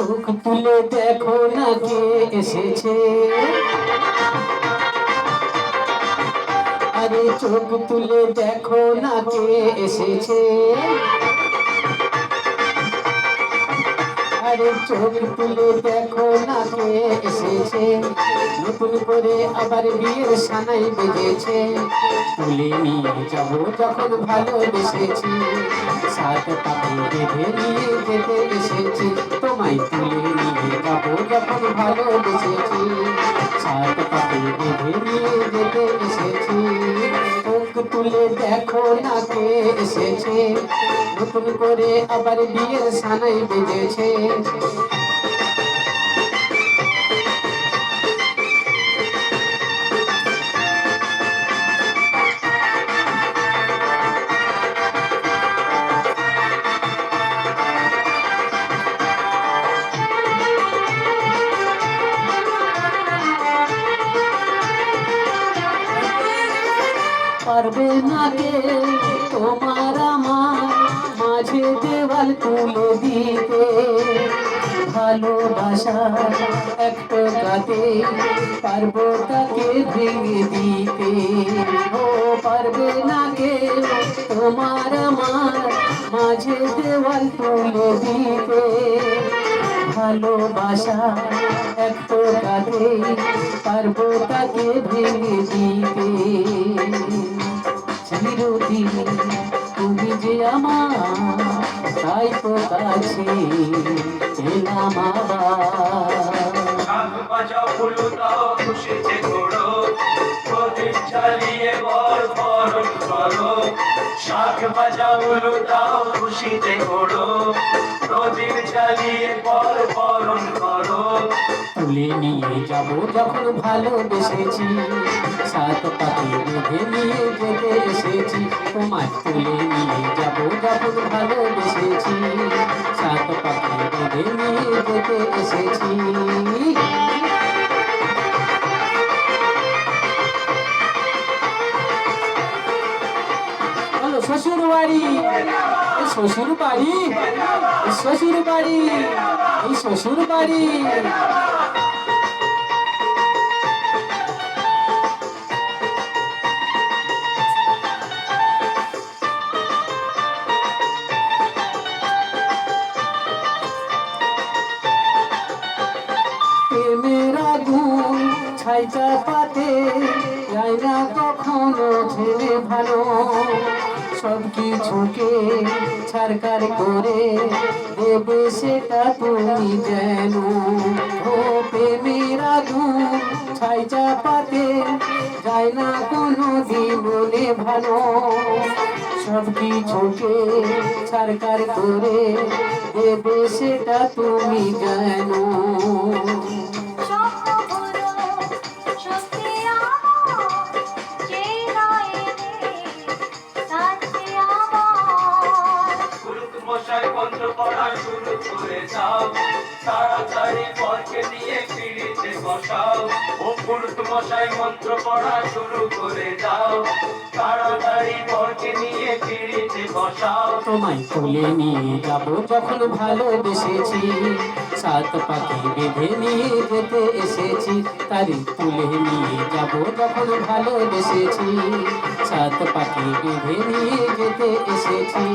চোখ তুলে দেখো না কে এসেছে, আরে চোখ তুলে দেখো না কে এসেছে, আরে চোখ তুলে দেখো না কে এসেছে, নতুন করে আবার বিয়ের সানাই বেজেছে। তুলে নিয়ে যাব যখন ভালোবেসেছি, সাত পাকে বেঁধে নিয়ে যেতে এসেছি। তোমায় তুলে নিয়ে যাব যখন ভালোবেসেছি, সাত পাকে বেঁধে নিয়ে যেতে এসেছি। চোখ তুলে দেখো না কে এসেছে, নতুন করে আবার বিয়ের সানাই বেজেছে। পারবে না কে তোমার আমার মাঝে দেওয়াল তুলে দিতে, ভালোবাসার একটা গাতে পারবো তাকে ভেঙে দিতে। ও পারবে না কে তোমার আমার মাঝে দেওয়াল তুলে দিতে, ভালোবাসা একটা গাতে পারবো তাকে ভেঙে দিতে। চিরদিন তুমি যে আমার, তাই তো কাছে এলাম আবার। বাজাও ফুলু দাও খুশিতে ঘোড়ো, প্রদীপ জ্বালিয়ে বর বরণ করো। শাক বাজাও ফুলু দাও খুশিতে ঘোড়ো, প্রদীপ জ্বালিয়ে বর বরণ করো। তুলে নিয়ে যাব যখন ভালোবেসেছি, সাত পাখি বেঁধে নিয়ে যেতে এসেছি। তোমায় তুলে নিয়ে যাব যখন ভালোবেসেছি, সাত পাখি বেঁধে নিয়ে যেতে এসেছি। শ্বশুর বাড়ি, শ্বশুর বাড়ি, শ্বশুর বাড়ি, এই শ্বশুর বাড়ি। প্রেমের আগুন ছাই চাপাতে যায় না কখনো ছেলে ভালো, সব কিছুকে ছাড়কার করে দেবে সেটা তুমি যেন। ও প্রেমের আগুন ছাই চাপাতে যায় না কোনো দিনে ভালো, সব কিছুকে ছাড়কার করে দেবে সেটা তুমি যেন। মন্ত্র পড়া শুরু করে যাও, তাড়াতাড়ি পরকে নিয়ে পিড়িতে বসাও। ও পুরুত মশাই মন্ত্র পড়া শুরু করে যাও, তাড়াতাড়ি পরকে নিয়ে পিড়িতে বসাও। তোমায় তুলে নিয়ে যাব যখন ভালোবেসেছি, সাত পাখি বেঁধে নিয়ে যেতে এসেছি। তারি তুলে নিয়ে যাব যখন ভালোবেসেছি, সাত পাখি বেঁধে নিয়ে যেতে এসেছি।